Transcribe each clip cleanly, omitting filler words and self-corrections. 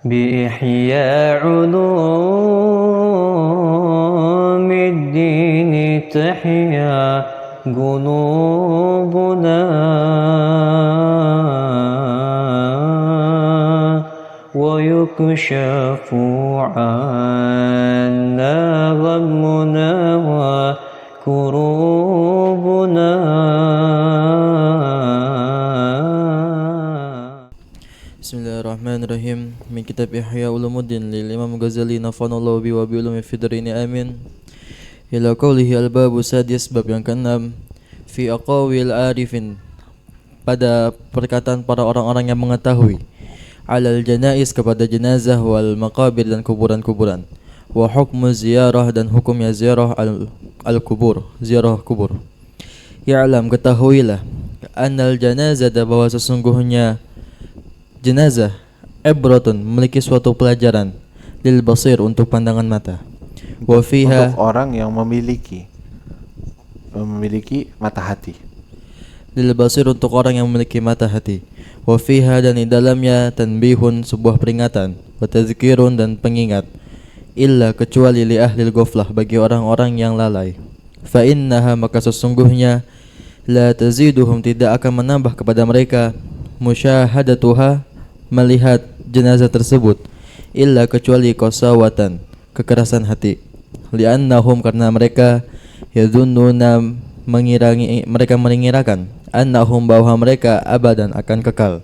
بإحياء علوم الدين تحيا قلوبنا ويكشف عنا غمنا وكروبنا. Bismillahirrahmanirrahim. Min kitab Ihya Ulumuddin lil Imam Ghazali nafanallahu bi wa bi ulumi fid darini amin. Ila qawlihi al-babu sadis, bab yang ke-6, fi aqawil arifin, pada perkataan para orang-orang yang mengetahui, alal janais, kepada jenazah, wal maqabir, dan kuburan-kuburan, wa hukmu ziyarah, dan hukumnya ziyarah al-kubur, ziyarah kubur. Ya'lam, ketahuilah, annal janazah, bahwa sesungguhnya jenazah, ibratun, memiliki suatu pelajaran, lil basir, untuk pandangan mata, wa fiha, untuk orang yang memiliki mata hati, lil basir, untuk orang yang memiliki mata hati, wa fiha, dan di dalamnya, tanbihun, sebuah peringatan, wa tazkirun, dan pengingat, illa, kecuali li ahlil ghaflah, bagi orang-orang yang lalai, fa innaha, maka sesungguhnya, la taziduhum, tidak akan menambah kepada mereka, musyahadatuha, melihat jenazah tersebut, illa, kecuali qasawatan, kekerasan hati, li'annahum, karena mereka, yadhunnuna, mereka mengirakan, annahum, bahwa mereka, abadan, akan kekal,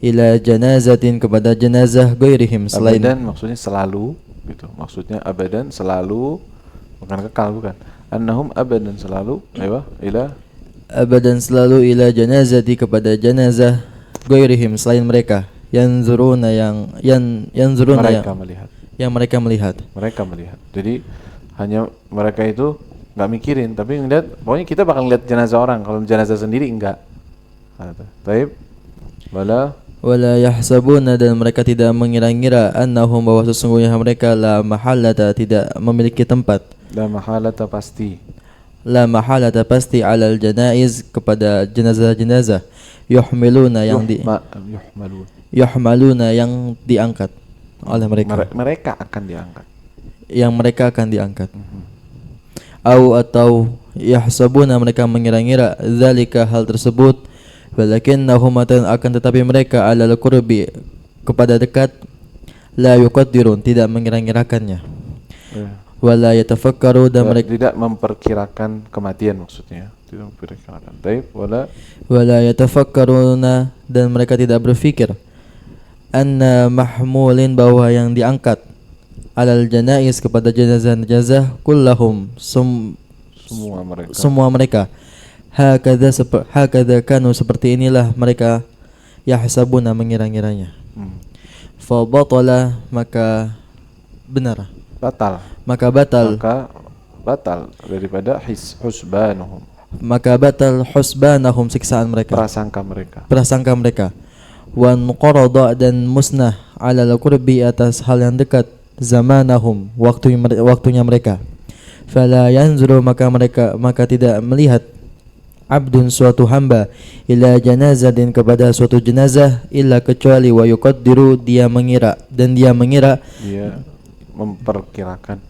ila janazatin, kepada jenazah, ghairihim, selain, abadan maksudnya selalu gitu, maksudnya abadan selalu, bukan kekal, bukan, annahum abadan selalu, ila abadan selalu, ila janazati, kepada jenazah, ghairihim, selain mereka, yanzuruna, mereka melihat. Yang mereka melihat. Jadi hanya mereka itu nggak mikirin, tapi ngeliat, pokoknya kita bakal lihat jenazah orang. Kalau jenazah sendiri enggak. Taib, wala yahsabuna, dan mereka tidak mengira-ngira, annahum, bahwa sesungguhnya mereka, la mahalata, tidak memiliki tempat, la mahalata, pasti, alal janaiz, kepada jenazah-jenazah, yuhmaluna, yang diangkat oleh mereka. Mereka akan diangkat. Yang mereka akan diangkat. Atau yahsabuna, mereka mengira-ngira, zalika, hal tersebut, walakinnahum, akan tetapi mereka, alal qurbi, kepada dekat, la yuqaddirun, tidak mengira-ngirakannya. Wala yatafakkaru, dan mereka tidak memperkirakan kematian, maksudnya tidak memperkirakan. Taib, wala yatafakkaruna, dan mereka tidak berfikir, anna mahmulin, bahwa yang diangkat, alal janais, kepada jenazah-jenazah, kullahum, semua mereka, hakadha kanu, seperti inilah mereka, yahsabuna, mengira-ngiranya. Fa batala, maka benar, maka batal daripada husbanuhum, maka batal husbanahum, siksaan mereka, prasangka mereka, wan qarada, dan musnah, alal qurbi, atas hal yang dekat, zamanahum, waktunya mereka, fala yanzuru, maka tidak melihat, abdun, suatu hamba, ila janazatin, kepada suatu jenazah, illa, kecuali, wa yuqaddiru, dia mengira, memperkirakan,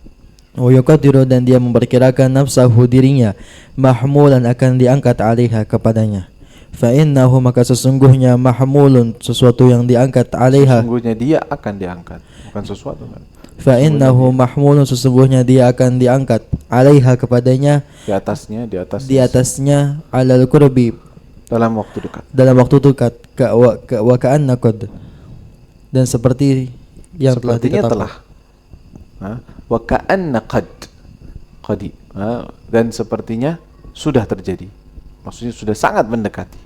wa yuqaddiru, dan dia memperkirakan, nafsahu, dirinya, mahmulan, akan diangkat, alaiha, kepadanya, fa innahu, maka sesungguhnya, mahmulun, sesuatu yang diangkat, alaiha, sesungguhnya dia akan diangkat, bukan sesuatu kan. Fa innahu mahmulun, sesungguhnya dia akan diangkat, alaiha, kepadanya, di atasnya, alal qurbi, dalam waktu dekat, wa ka'anna qad, dan seperti yang telah ditetapkan, wa ka'anna qadi, dan sepertinya sudah terjadi, maksudnya sudah sangat mendekati,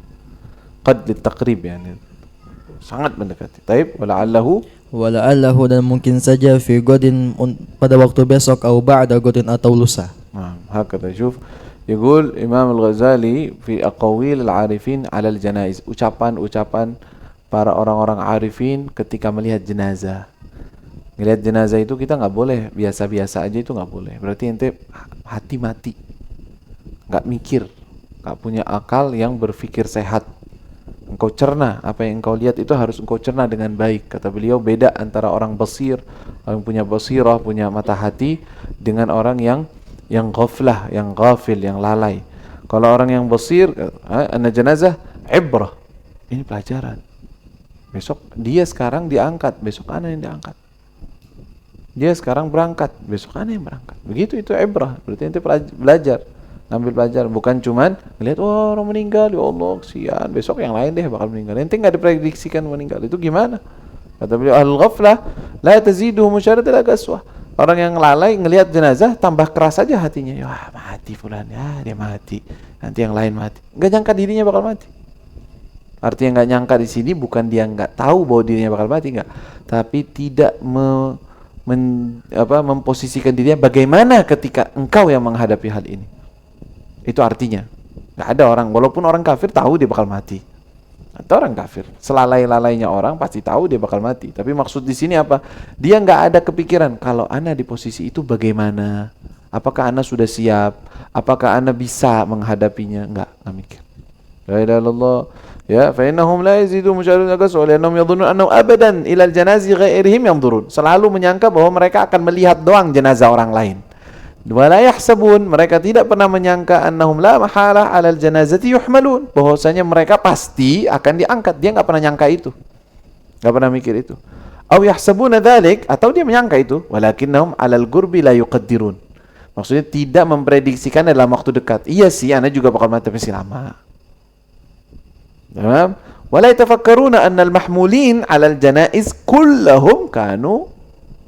qad litaqrib, yani sangat mendekati. Taib, wala'allahu, dan mungkin saja, fi godin, pada waktu besok, au ba'da godin, atau lusa. Hakata, syuf, yaqul Imam Al-Ghazali fi aqawil al-arifin 'ala al-janaiz, ucapan-ucapan para orang-orang arifin ketika melihat jenazah. Melihat jenazah itu kita nggak boleh biasa-biasa aja, itu nggak boleh. Berarti ente hati mati, nggak mikir, nggak punya akal yang berpikir sehat. engkau cerna, apa yang engkau lihat itu harus engkau cerna dengan baik. Kata beliau, beda antara orang basir, orang punya basirah, punya mata hati, dengan orang yang ghaflah, yang ghafil, yang lalai. Kalau orang yang basir, anna janazah ibrah, ini pelajaran. Besok dia sekarang diangkat, besok ana yang diangkat. Dia sekarang berangkat, besok ana yang berangkat. Begitu, itu ibrah, berarti ente belajar, ngambil pelajaran, bukan cuman ngelihat oh orang meninggal, ya Allah kesian, besok yang lain deh bakal meninggal. Ente nggak diprediksikan meninggal, itu gimana? Kata beliau, al-ghaflah la tazidu musyaratil qaswah. Orang yang lalai ngelihat jenazah tambah keras aja hatinya. Ya mati fulan, ya dia mati, nanti yang lain mati. Nggak nyangka dirinya bakal mati. Artinya nggak nyangka di sini bukan dia nggak tahu bahwa dirinya bakal mati, nggak, tapi tidak memposisikan dirinya bagaimana ketika engkau yang menghadapi hal ini. Itu artinya nggak ada orang, walaupun orang kafir tahu dia bakal mati, atau orang kafir selalai-lalainya orang pasti tahu dia bakal mati. Tapi maksud di sini apa? Dia nggak ada kepikiran kalau ana di posisi itu bagaimana, apakah ana sudah siap, apakah ana bisa menghadapinya. Nggak mikir. La ilaha illallah. Ya, fa innahum la yazidu musyarrun agas wa li'annahum yadhunnun annahu abadan ila al-janazi ghairihim yanzurun. Selalu menyangka bahwa mereka akan melihat doang jenazah orang lain. Wa la yahsabun, mereka tidak pernah menyangka annahum la mahalah 'alal janazati yuhmalun, bahwasanya mereka pasti akan diangkat. Dia enggak pernah nyangka itu. Enggak pernah mikir itu. Aw yahsabuna dzalik, atau dia menyangka itu, walakinnahum 'alal gurbi la yuqaddirun. Maksudnya tidak memprediksikan dalam waktu dekat. Iya sih, ana juga bakal mati masih lama. Tamam? Wala yatafakkaruna anna al-mahmulin 'ala al-janaiz kullahum kanu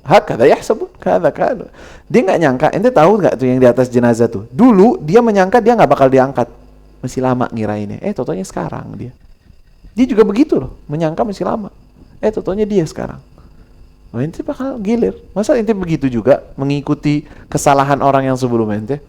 hakadha yahsabun kadza kanu. Dia enggak nyangka, ente tahu enggak tuh yang di atas jenazah tuh? Dulu dia menyangka dia enggak bakal diangkat. Masih lama ngirainnya. Totonya sekarang dia. Dia juga begitu loh, menyangka masih lama. Totonya dia sekarang. Oh, ente bakal gilir. Masa ente begitu juga mengikuti kesalahan orang yang sebelum ente?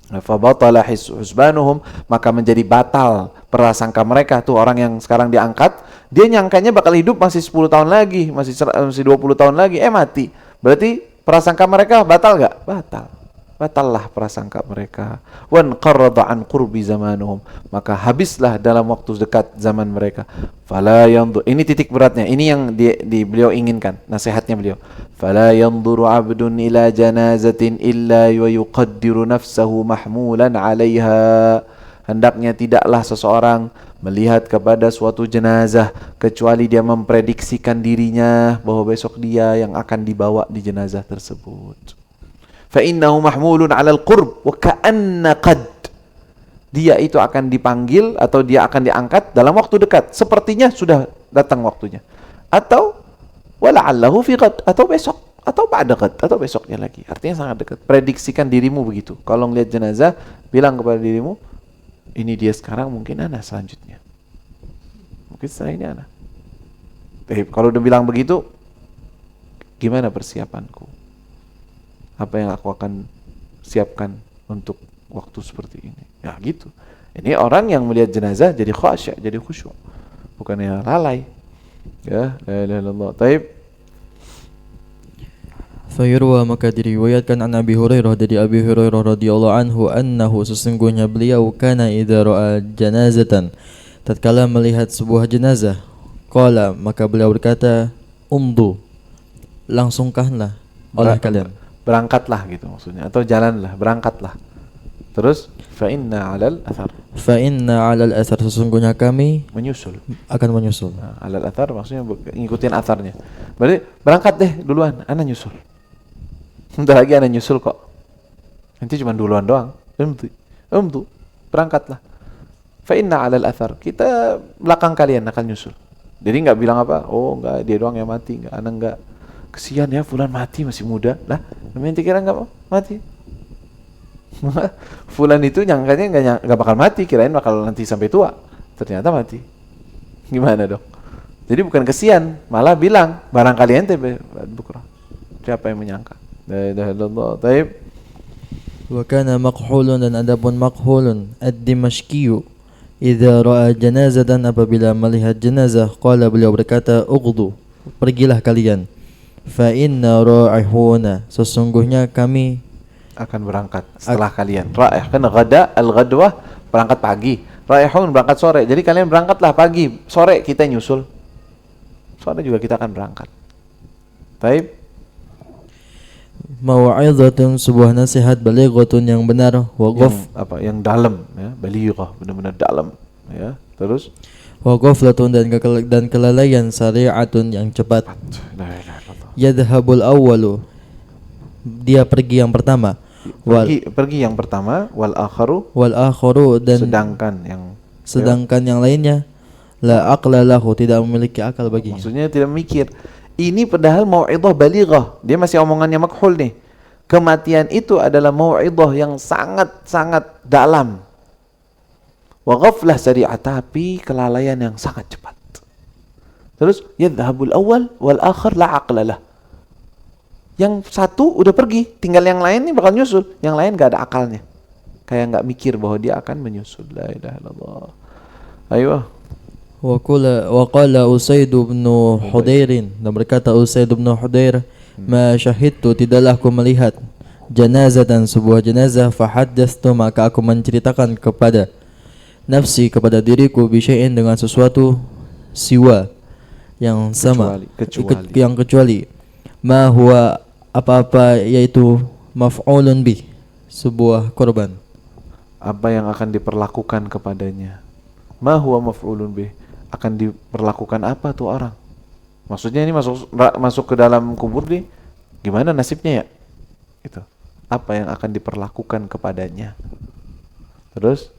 Fabatala husbanuhum, maka menjadi batal prasangka mereka. Tuh orang yang sekarang diangkat, dia nyangkanya bakal hidup masih 10 tahun lagi, masih 20 tahun lagi, mati. Berarti prasangka mereka batal gak? Batallah prasangka mereka. Wan qarrada an qurbi zamanuhum, maka habislah dalam waktu dekat zaman mereka. Fala yandur, ini titik beratnya, ini yang beliau inginkan, nasihatnya beliau. Fala yanzuru 'abdun ila janazatin illa wa yuqaddiru nafsahu mahmulan 'alaiha. Hendaknya tidaklah seseorang melihat kepada suatu jenazah kecuali dia memprediksikan dirinya bahwa besok dia yang akan dibawa di jenazah tersebut. Fa innahu mahmulun 'alal qurb wa ka'anna qad. Dia itu akan dipanggil atau dia akan diangkat dalam waktu dekat, sepertinya sudah datang waktunya. Atau wala'allahu fi qad, atau besok, atau ba'da qad, atau besoknya lagi. Artinya sangat dekat. Prediksikan dirimu begitu. Kalau ngelihat jenazah, bilang kepada dirimu, ini dia sekarang, mungkin ana selanjutnya. Mungkin setelah ini ana. Kalau udah bilang begitu, gimana persiapanku? Apa yang aku akan siapkan untuk waktu seperti ini? Ya gitu. Ini orang yang melihat jenazah jadi khasya', jadi khusyuk, bukannya lalai. Ya, la ilaha illallah. Taib. Fayurwa, maka diriwayatkan an Abi Hurairah dari Abi Hurairah radhiyallahu anhu annahu, sesungguhnya beliau kana idza ra'a janazatan, tatkala melihat sebuah jenazah, qala, maka beliau berkata, umdu, langsungkanlah oleh kalian. Berangkatlah gitu maksudnya, atau jalanlah, berangkatlah. Terus fa inna 'alal athar. Fa inna 'alal athar, sesungguhnya kami akan menyusul. Nah, 'alal athar maksudnya ngikutin atharnya. Berarti berangkat deh duluan, ana nyusul. Bentar lagi ana nyusul kok. Nanti cuma duluan doang. Umdu, berangkatlah. Fa inna 'alal athar, kita belakang kalian akan nyusul. Jadi enggak bilang apa? Oh, enggak, dia doang yang mati, enggak, ana enggak. Kesian ya, fulan mati masih muda. Lah, namanya kira enggak mati. Fulan itu nyangkanya enggak bakal mati, kirain bakal nanti sampai tua. Ternyata mati. Gimana dong? Jadi bukan kesian, malah bilang barangkali ente bukrah. Siapa yang menyangka? La ilaha illallah. Taib. Wa kana maqhulun, dan adapun maqhulun ad-dimashqiyu idza ra'a janazatan, apabila melihat jenazah, qala, beliau berkata, ughdu, pergilah kalian. Fa inna ra'ihuna, sesungguhnya kami akan berangkat setelah kalian. Ra'ih kan ghada, al-ghadwah berangkat pagi. Raihun berangkat sore. Jadi kalian berangkatlah pagi, sore kita nyusul. Sore juga kita akan berangkat. Baik. Mau'izatun, sebuah nasihat, balighatun, yang benar, wa Yang dalam ya, balighah, benar-benar dalam ya. Terus ghaflatun, dan kelalaian, sari'atun, yang cepat. la ilaha illallah. Yadhhabul awwalu, dia pergi yang pertama, Pergi yang pertama, wal akharu, dan sedangkan yang lainnya, la aqla lahu, tidak memiliki akal baginya. maksudnya tidak mikir. Ini padahal mau'izah balighah. Dia masih omongannya makhul nih. Kematian itu adalah mau'izah yang sangat-sangat dalam. Wa ghaflah sari'ah, tapi kelalaian yang sangat cepat. Terus yadhhabul awal wal akhir la aqlalah. Yang satu udah pergi, tinggal yang lain nih bakal nyusul. Yang lain gak ada akalnya. Kayak gak mikir bahwa dia akan menyusul. La ilaha illallah. Ayo. Wa qala Usaid bin Hudairin, dan berkata Usaid bin Hudair, ma syahidtu, tidaklah aku melihat janazatan, sebuah jenazah, fahaddastu, maka aku menceritakan kepada nafsi, kepada diriku, bisyai'in, dengan sesuatu, siwa, yang sama, kecuali ma huwa, apa-apa, yaitu maf'ulun bih, sebuah korban, apa yang akan diperlakukan kepadanya. Ma huwa maf'ulun bih, akan diperlakukan apa tuh orang? Maksudnya ini masuk ke dalam kubur nih, gimana nasibnya ya? Itu. Apa yang akan diperlakukan kepadanya? Terus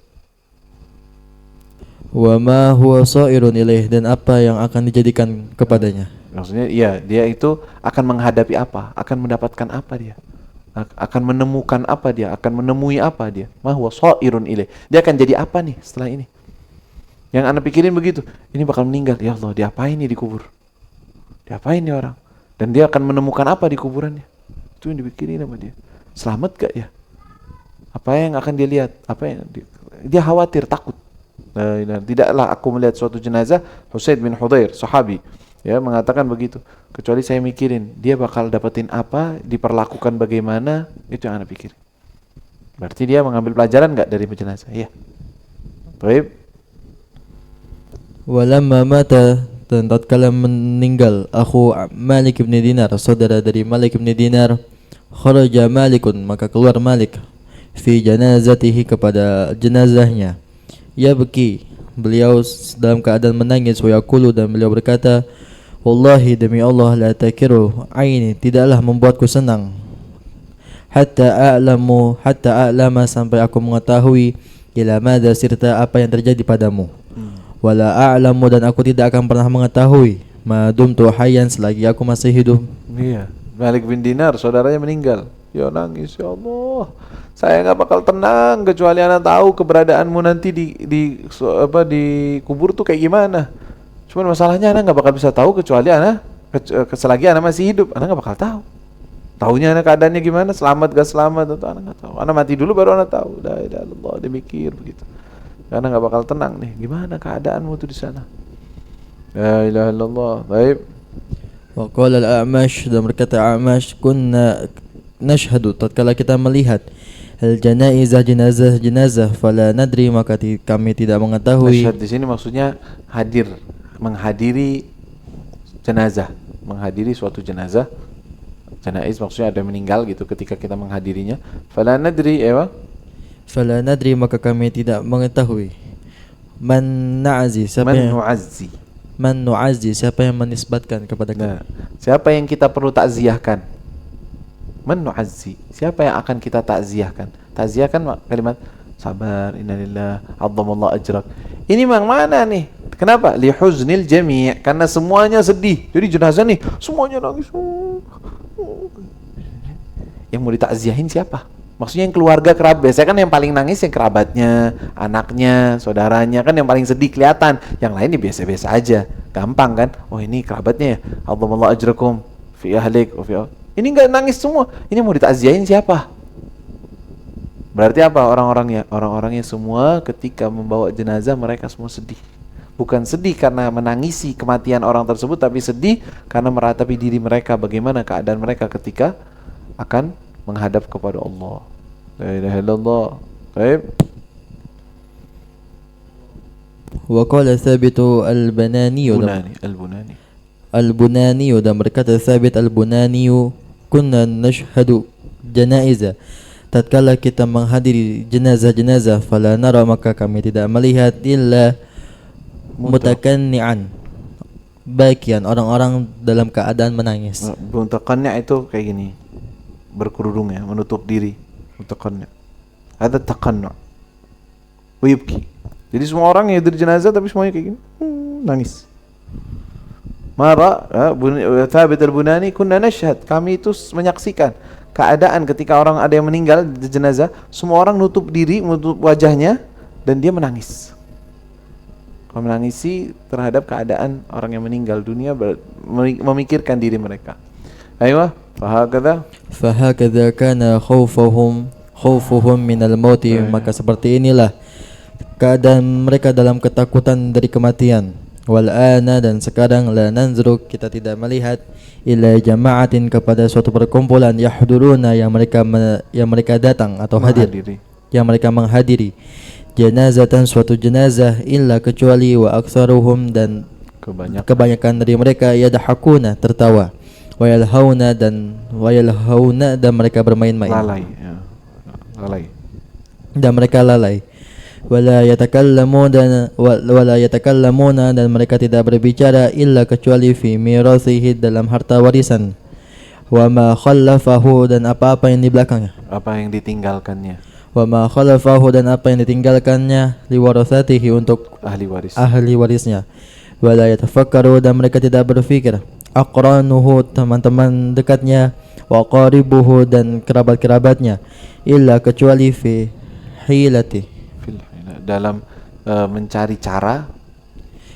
wa ma huwa sa'irun ilaih, dan apa yang akan dijadikan kepadanya. Maksudnya iya, dia itu akan menghadapi apa? Akan mendapatkan apa dia? Akan menemukan apa dia? Akan menemui apa dia? Ma huwa sa'irun ilaih. Dia akan jadi apa nih setelah ini? Yang anak pikirin begitu, ini bakal meninggal, ya Allah, diapain nih di kubur? Diapain nih orang? Dan dia akan menemukan apa di kuburannya? Itu yang dipikirin sama dia. Selamat gak ya? Apa yang akan dia lihat? Dia khawatir, takut. Nah, tidaklah aku melihat suatu jenazah. Usaid bin Hudair, sahabi, ya, mengatakan begitu. Kecuali saya mikirin, dia bakal dapetin apa, diperlakukan bagaimana, itu yang anak pikirin. Berarti dia mengambil pelajaran gak dari jenazah? Ya. Baik. Walamma mata, dan tatkala meninggal, aku Malik bin Dinar, saudara dari Malik bin Dinar, kharaja Malikun, maka keluar Malik, fi janazatihi, kepada jenazahnya, ya beki, beliau dalam keadaan menangis, wa yaqulu, dan beliau berkata, wallahi, demi Allah, la takiru aini, tidaklah membuatku senang, hatta a'lama, sampai aku mengetahui, ila madza sirta, apa yang terjadi padamu. Wala a'lamu, dan aku tidak akan pernah mengetahui, ma dumtu hayyan, selagi aku masih hidup. Iya, Malik bin Dinar, saudaranya meninggal. Ya nangis, ya Allah, saya nggak bakal tenang kecuali anak tahu keberadaanmu nanti di kubur tuh kayak gimana. Cuman masalahnya anak nggak bakal bisa tahu kecuali anak selagi anak masih hidup, anak nggak bakal tahu. Taunya anak keadaannya gimana, selamat gak selamat, atau anak nggak tahu. Anak mati dulu baru anak tahu. La ilaha illallah, dia mikir begitu. Karena nggak bakal tenang nih, gimana keadaanmu tuh di sana. La ilaha illallah. Baik. Wa qala al-A'mash, dan berkata A'mash, kunna nashhadu, tatkala kita melihat al-janaizah, jenazah, fala nadri, maka kami tidak mengetahui. Nashhad di sini maksudnya hadir, menghadiri jenazah, menghadiri suatu jenazah. Janaiz maksudnya ada meninggal gitu, ketika kita menghadirinya. Fala nadri, Fala nadri, maka kami tidak mengetahui. Man na'zi, Man nu'azzi, siapa yang menisbatkan kepada kami. Nah, siapa yang kita perlu takziahkan? Man nu'azzi, siapa yang akan kita takziahkan? Takziah kan kalimat sabar, innalillah, azzamallahu ajrak. Ini mana nih? Kenapa? Li huznil jami', karena semuanya sedih. Jadi jenazah nih, semuanya nangis. Yang mau ditakziahin siapa? Maksudnya yang keluarga, kerabat. Biasanya kan yang paling nangis yang kerabatnya, anaknya, saudaranya, kan yang paling sedih kelihatan. Yang lain ya biasa-biasa aja, gampang kan? Oh ini kerabatnya ya, Allahu ajrakum fi ahlik. Ini nggak nangis semua. Ini mau ditakziahin siapa? Berarti apa orang-orangnya? Orang-orangnya semua ketika membawa jenazah mereka semua sedih. Bukan sedih karena menangisi kematian orang tersebut, tapi sedih karena meratapi diri mereka, bagaimana keadaan mereka ketika akan menghadap kepada Allah. La ilaha illallah. Baik. Wa qala Thabitu al-Banani Al-Bunani. Al-Bunani dan berkata Thabit al-Bunani, kunna nashhadu janaiza, tatkala kita menghadiri jenazah-jenazah, fala nara, maka kami tidak melihat illa mutakanni'an, bagian orang-orang dalam keadaan menangis. Mutakannya itu kayak gini, berkerudung ya, menutup diri. Mutakannya ada takannu wibki, jadi semua orang yang hadir jenazah tapi semuanya kayak gini, nangis. Mara Thabit al-Bunani, kunna nashhad, kami itu menyaksikan keadaan ketika orang ada yang meninggal di jenazah, semua orang nutup diri, menutup wajahnya, dan dia menangis. Menangisi terhadap keadaan orang yang meninggal dunia, memikirkan diri mereka. Ayo, fahakadha kana khawfuhum minal mauti, maka seperti inilah keadaan mereka dalam ketakutan dari kematian. Wal ana, dan sekarang la nanzuru, kita tidak melihat ila jama'atin, kepada suatu perkumpulan, yahduruna, yang mereka datang atau hadir, yang mereka menghadiri janazatan, suatu jenazah, illa, kecuali wa aktsaruhum, dan kebanyakan dari mereka yadhakuna, tertawa, wa yalhauna, dan mereka bermain-main, lalai, dan mereka lalai. Wala yatakallamuna, dan mereka tidak berbicara, illa, kecuali fi mirasihi, dalam harta warisan, wa ma khallafahu, dan apa-apa yang di belakangnya, apa yang ditinggalkannya, wa ma khallafahu, dan apa yang ditinggalkannya, liwarasatihi, untuk ahli warisnya. Wala yatafakkaru, dan mereka tidak berfikir, aqranuhu, teman-teman dekatnya, wa qaribuhu, dan kerabat-kerabatnya, illa, kecuali fi hilati, dalam mencari cara,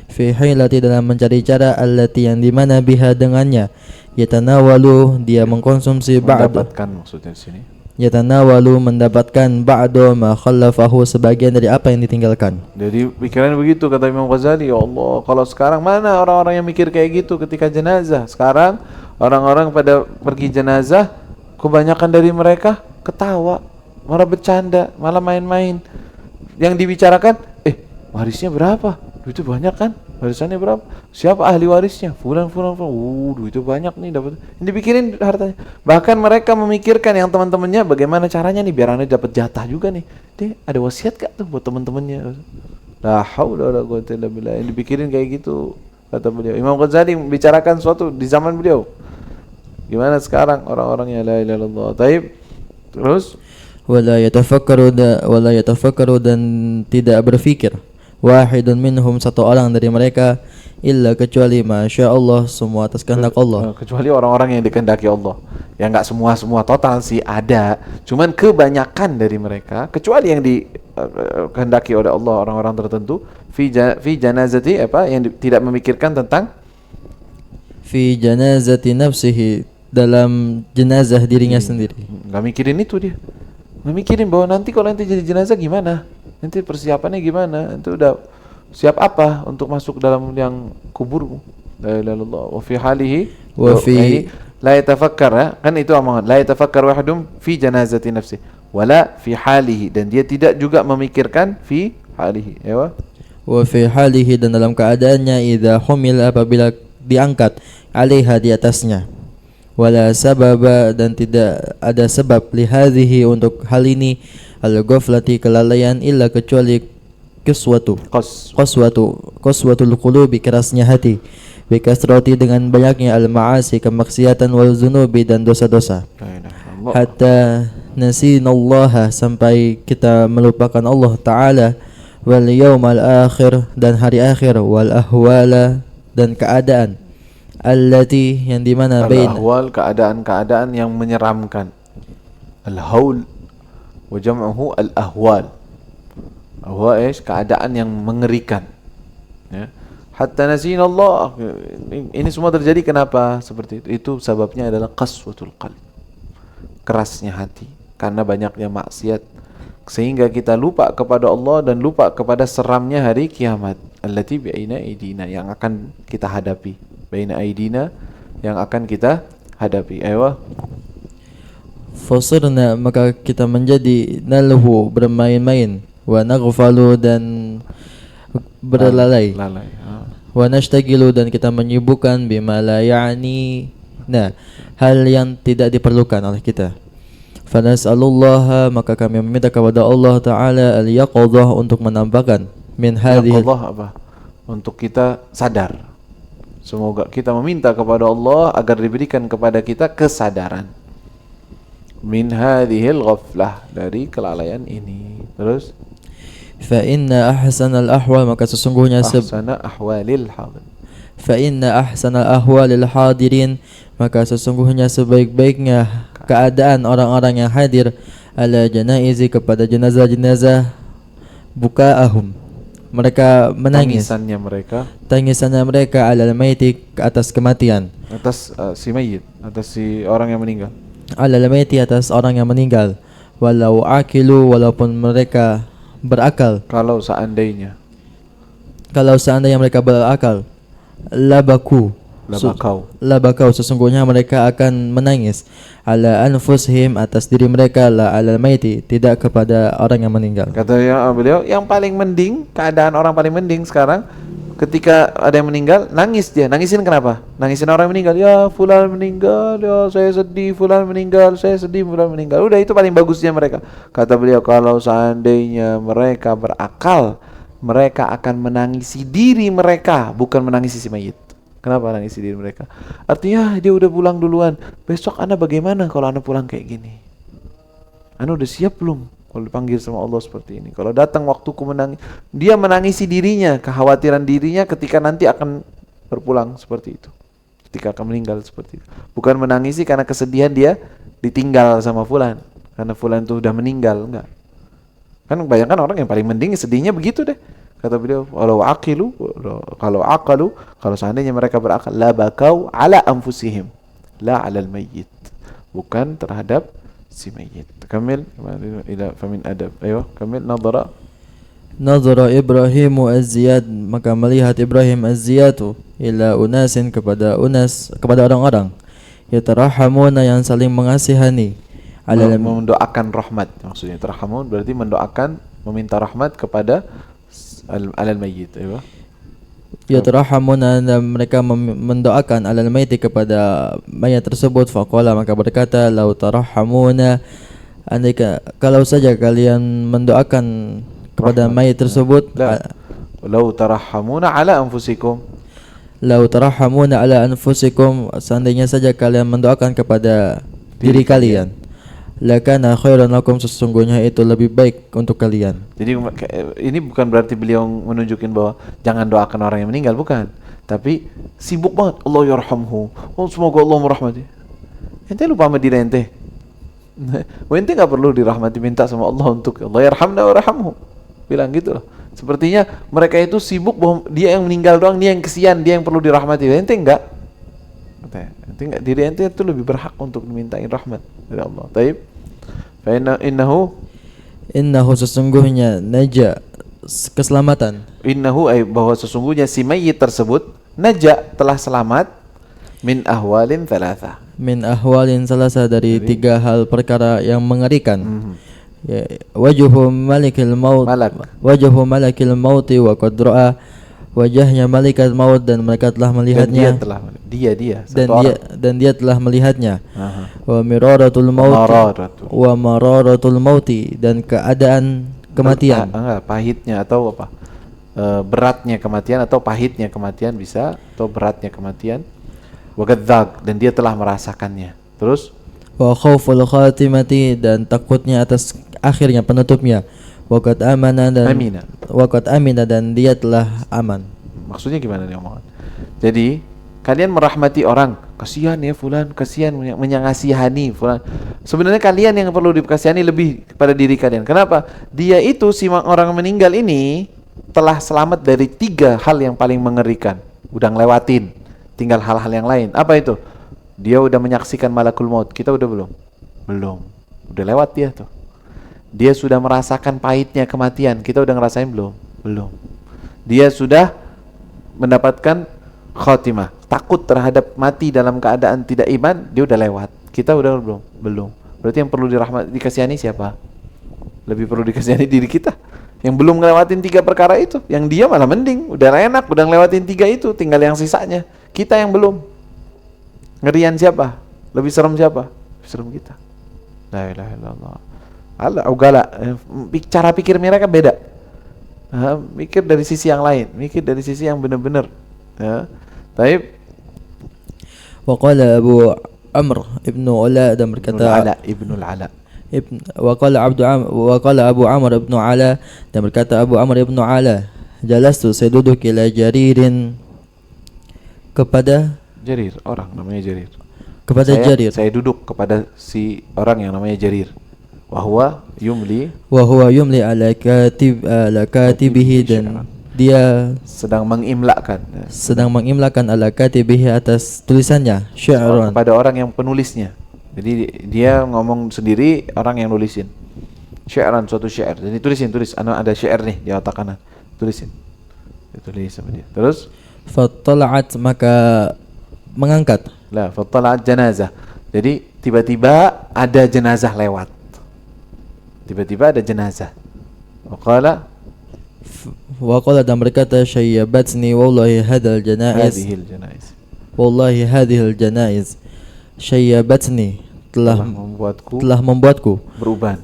fi hilati, dalam mencari cara, allati, yang dimana, biha, dengannya, yatanawalu, dia mengkonsumsi, mendapatkan, maksudnya di sini yatanawalu, mendapatkan, ba'du ma khallafahu, sebagian dari apa yang ditinggalkan. Jadi pikiran begitu, kata Imam Ghazali. Ya Allah, kalau sekarang mana orang-orang yang mikir kayak gitu ketika jenazah? Sekarang orang-orang pada pergi jenazah, kebanyakan dari mereka ketawa, malah bercanda, malah main-main. Yang dibicarakan, warisnya berapa? Duitnya banyak kan? Warisannya berapa? Siapa ahli warisnya? Fulan. Duitnya banyak nih dapat. Ini dipikirin hartanya. Bahkan mereka memikirkan yang teman-temannya, bagaimana caranya nih biar aneh dapat jatah juga nih. Dia ada wasiat gak tuh buat teman-temannya? La haula wala quwwata illa billah. Yang dipikirin kayak gitu, kata beliau. Imam Ghazali membicarakan suatu di zaman beliau. Gimana sekarang orang-orangnya, la ilaha illallah. Taib. Terus Wala yatafakkaru, dan tidak berfikir, wahidun minhum, satu orang dari mereka, illa, kecuali masya Allah, semua atas kehendak Allah, kecuali orang-orang yang dikehendaki Allah. Ya enggak semua total sih, ada, cuman kebanyakan dari mereka, kecuali yang dikehendaki oleh Allah, orang-orang tertentu, fi janazati, yang tidak memikirkan tentang fi janazati nafsihi, dalam jenazah dirinya sendiri. Enggak mikirin itu dia. Nggak mikirin bahwa nanti kalau nanti jadi jenazah gimana, nanti persiapannya gimana, nanti udah siap apa untuk masuk dalam yang kuburmu. La ilaha illallah. Wa fi halihi wa fi la yatafakkar, kan itu omongan, la yatafakkar wahidum fi janazati nafsi wala fi halihi, dan dia tidak juga memikirkan fi halihi. Ya wa fi halihi, dan dalam keadaannya, idza humil, apabila diangkat, alaiha, di atasnya, wala sababa, dan tidak ada sebab, lihadhihi, untuk hal ini, al-ghaflati, kelalaian, illa, kecuali qaswatul qulubi, kerasnya hati, bikasrati, dengan banyaknya, al-ma'asi, kemaksiatan, wal zunubi, dan dosa-dosa, hatta nasinallaha, sampai kita melupakan Allah Ta'ala, wal yawmal akhir, dan hari akhir, wal ahwala, dan keadaan, allati, yang dimana, al-ahwal, keadaan-keadaan yang menyeramkan, al-haul wa jam'uhu al-ahwal, keadaan yang mengerikan, ya. Hatta nasinallah, ini semua terjadi kenapa seperti itu? Itu sebabnya adalah qaswatul qalb, kerasnya hati, karena banyaknya maksiat, sehingga kita lupa kepada Allah dan lupa kepada seramnya hari kiamat, allati bi'aina aidina, yang akan kita hadapi, baina aidina, yang akan kita hadapi. Ayo. Fasirna, maka kita menjadi nalhu, bermain-main, wa naghfalu, dan berlalai. Lalai. Wa nashtagilu dan kita menyibukkan bima la ya'ni hal yang tidak diperlukan oleh kita. Fanas'alullaha maka kami meminta kepada Allah Ta'ala al-yaqadhah untuk menampakkan min hadhihi Allah apa? Untuk kita sadar. Semoga kita meminta kepada Allah agar diberikan kepada kita kesadaran. Min hadhil ghaflah, dari kelalaian ini. Terus fa inna ahsanal ahwal maka sesungguhnya ahsana ahwalil hadir. fa inna ahsanal ahwalil hadirin maka sesungguhnya sebaik-baiknya keadaan orang-orang yang hadir ala janaizi kepada jenazah-jenazah bukaahum mereka menangis tangisannya mereka alal maiti ke atas kematian atas si mayit, atas si orang yang meninggal. Alal maiti atas orang yang meninggal walau akilu walaupun mereka berakal Kalau seandainya mereka berakal labakau sesungguhnya mereka akan menangis ala anfusihim atas diri mereka la alal maiti tidak kepada orang yang meninggal. Kata beliau yang paling mending, keadaan orang paling mending sekarang ketika ada yang meninggal, nangis dia. Nangisin kenapa? Nangisin orang yang meninggal. Ya fulan meninggal, ya saya sedih fulan meninggal, saya sedih fulan meninggal. Udah itu paling bagusnya mereka. Kata beliau kalau seandainya mereka berakal, mereka akan menangisi diri mereka, bukan menangisi si mayit. Kenapa nangisi diri mereka? Artinya dia udah pulang duluan. Besok ana bagaimana kalau ana pulang kayak gini? Ana udah siap belum? Kalau dipanggil sama Allah seperti ini, kalau datang waktuku menangis, dia menangisi dirinya, kekhawatiran dirinya ketika nanti akan berpulang seperti itu, ketika akan meninggal seperti itu. Bukan menangisi karena kesedihan dia ditinggal sama fulan, karena fulan itu udah meninggal, enggak. Kan bayangkan orang yang paling mending sedihnya begitu deh. Kata beliau, kalau seandainya mereka berakal, la bakau ala anfusihim, la alal mayyit, bukan terhadap si mayit. Kamil ila famin adab. Ayo, kamil nadhara Ibrahim az-Ziyad maka melihat Ibrahim az-Ziyad ila unasin kepada orang-orang yatarahamuna yang saling mengasihani mendoakan rahmat. Maksudnya tarahamun berarti mendoakan, meminta rahmat kepada alal mayyit. Ayo. Yatarahamuna mereka mendoakan alal maiti kepada mayat tersebut. Faqala maka berkata lau tarahamuna andai kalau saja kalian mendoakan kepada mayat tersebut lau tarahamuna ala anfusikum seandainya saja kalian mendoakan kepada diri kalian lakana khairan lakum sesungguhnya itu lebih baik untuk kalian. Jadi ini bukan berarti beliau menunjukin bahwa jangan doakan orang yang meninggal, bukan. Tapi sibuk banget, Allah yarhamhu, oh semoga Allah merahmati. Ente lupa sama diri ente. Ente gak perlu dirahmati, minta sama Allah untuk Allah yarhamna warhamhu. Bilang gitu loh. Sepertinya mereka itu sibuk bahwa dia yang meninggal doang, dia yang kesian, dia yang perlu dirahmati. Ente enggak. Ente enggak, diri ente itu lebih berhak untuk dimintain rahmat dari Allah. Taib. Fa innahu sesungguhnya naja keselamatan. Innahu ay bahwa sesungguhnya si mayit tersebut naja telah selamat min ahwalin salasa dari tiga hal perkara yang mengerikan. Ya, wajhu malakil malakil mauti wa qad ra'a wajahnya malaikat maut dan mereka telah melihatnya dan dia telah melihatnya. Wa miraratul mauti dan keadaan kematian. Pahitnya atau apa? Beratnya kematian atau pahitnya kematian bisa, atau beratnya kematian. Wa gadzaq dan dia telah merasakannya. Terus wa khauful khatimati dan takutnya atas akhirnya penutupnya. Waqad amina dan dia telah aman. Maksudnya gimana nih omongan? Jadi kalian merahmati orang, kasihan ya fulan, kasihan menyangasihani fulan. Sebenarnya kalian yang perlu dikasihani lebih kepada diri kalian. Kenapa? Dia itu si orang meninggal ini telah selamat dari tiga hal yang paling mengerikan. Udah ngelewatin, tinggal hal-hal yang lain. Apa itu? Dia udah menyaksikan malakul maut. Kita udah belum? Belum. Udah lewat dia tuh. Dia sudah merasakan pahitnya kematian. Kita udah ngerasain belum? Belum. Dia sudah mendapatkan khotimah, takut terhadap mati dalam keadaan tidak iman. Dia udah lewat. Kita udah belum? Belum. Berarti yang perlu dikasihani siapa? Lebih perlu dikasihani diri kita. Yang belum ngelewatin 3 perkara itu, yang dia malah mending, udah enak, udah ngelewatin 3 itu, tinggal yang sisanya. Kita yang belum. Ngerian siapa? Lebih serem siapa? Lebih serem kita. La ilaha illallah. Allah ugala. Cara pikir mereka beda. Mikir dari sisi yang lain, mikir dari sisi yang benar-benar. Ya. Taib. Waqala Abu Amr ibnu Ala dan berkata Ibnul Ala. Waqala Abu Amr ibnu Ala dan berkata Abu Amr ibnu Ala, jalastu saya duduk ila Jaririn kepada Jarir, orang namanya Jarir. Kepada Jarir. Saya duduk kepada si orang yang namanya Jarir. Wa huwa yumli ala katibihi dan dia sedang mengimlakan ala katibihi atas tulisannya syi'ran kepada orang yang penulisnya. Jadi dia ngomong sendiri, orang yang nulisin. Syi'ran, suatu syair. Jadi tulis. Ada syair nih di otak kanan. Tulisin. Ditulis sama dia. Terus fattala'at maka mengangkat. Fattala'at janazah. Jadi tiba-tiba ada jenazah lewat. Tiba-tiba ada jenazah. Waqala dan berkata syayyabatni wallahi hadhal janaiz. Wallahi hadhil janaiz. Syayyabatni telah membuatku beruban.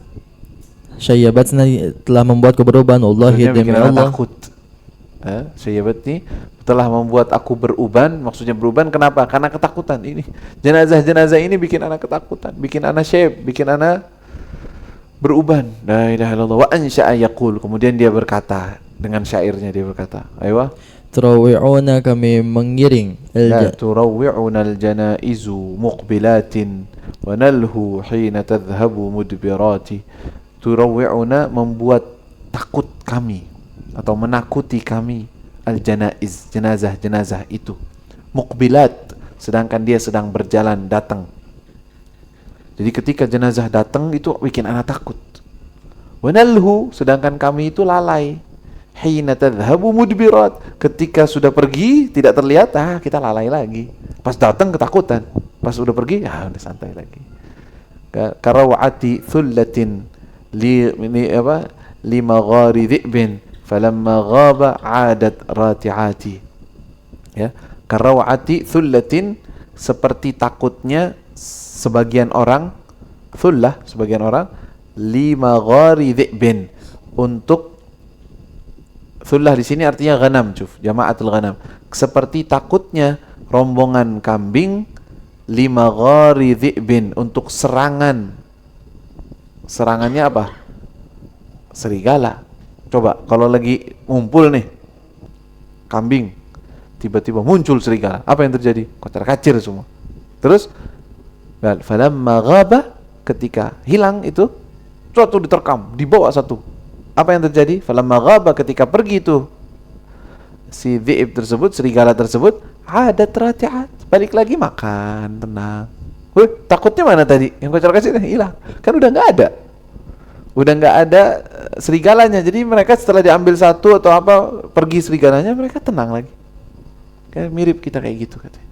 Syayyabatni telah membuatku beruban. Wallahi demi Allah. Takut. Syayyabatni telah membuat aku beruban. Maksudnya beruban kenapa? Karena ketakutan. Ini jenazah ini bikin anak ketakutan, bikin anak syayb, bikin anak beruban. La ilaha illallah. Wa ansha'a yaqul. Kemudian dia berkata dengan syairnya, dia berkata, aywa turawi'una kami mengiring turawi'una al-janaizu muqbilatin wa nalhu hina tadhhabu mudbirati. Turawi'una membuat takut kami atau menakuti kami al-janaiz, jenazah itu, muqbilat, sedangkan dia sedang berjalan datang. Jadi ketika jenazah datang itu bikin anak takut. Wanalhu, sedangkan kami itu lalai. Hina tadhhabu mudbirat, ketika sudah pergi tidak terlihat, kita lalai lagi. Pas datang ketakutan, pas udah pergi udah santai lagi. Karawati thullatin li maghari dhi'bin falamma ghaba 'adat rati'ati. Ya, karawati thullatin, seperti takutnya sebagian orang, thullah, sebagian orang, lima ghari dhi'bin, untuk thullah di sini artinya ghanam, jama'atul ghanam, seperti takutnya rombongan kambing, lima ghari dhi'bin, untuk serangannya apa? Serigala. Coba kalau lagi ngumpul nih kambing, tiba-tiba muncul serigala, apa yang terjadi? Kocar-kacir semua. Terus falamma ghaba, ketika hilang itu, suatu diterkam, dibawa satu. Apa yang terjadi? Falamma ghaba, ketika pergi itu si dhi'ib tersebut, serigala tersebut, adat rati'at, balik lagi makan, tenang. Takutnya mana tadi? Yang kocar-kacir hilang. Kan udah enggak ada. Udah enggak ada serigalanya. Jadi mereka setelah diambil satu atau apa, pergi serigalanya, mereka tenang lagi. Kayak mirip kita kayak gitu katanya.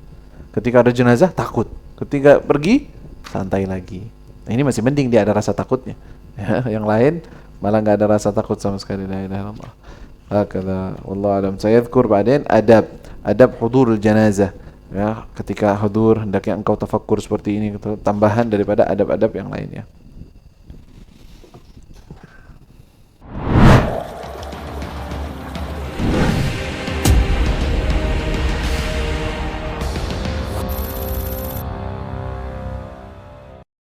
Ketika ada jenazah takut, ketika pergi santai lagi. Nah, ini masih mending dia ada rasa takutnya. Ya, yang lain malah nggak ada rasa takut sama sekali. La ilaha illallah. Hakadha wallahu alam. Saya dzkur ba'dain adab hudurul janazah. Ya, ketika hudur hendaknya engkau tafakkur seperti ini, tambahan daripada adab-adab yang lainnya.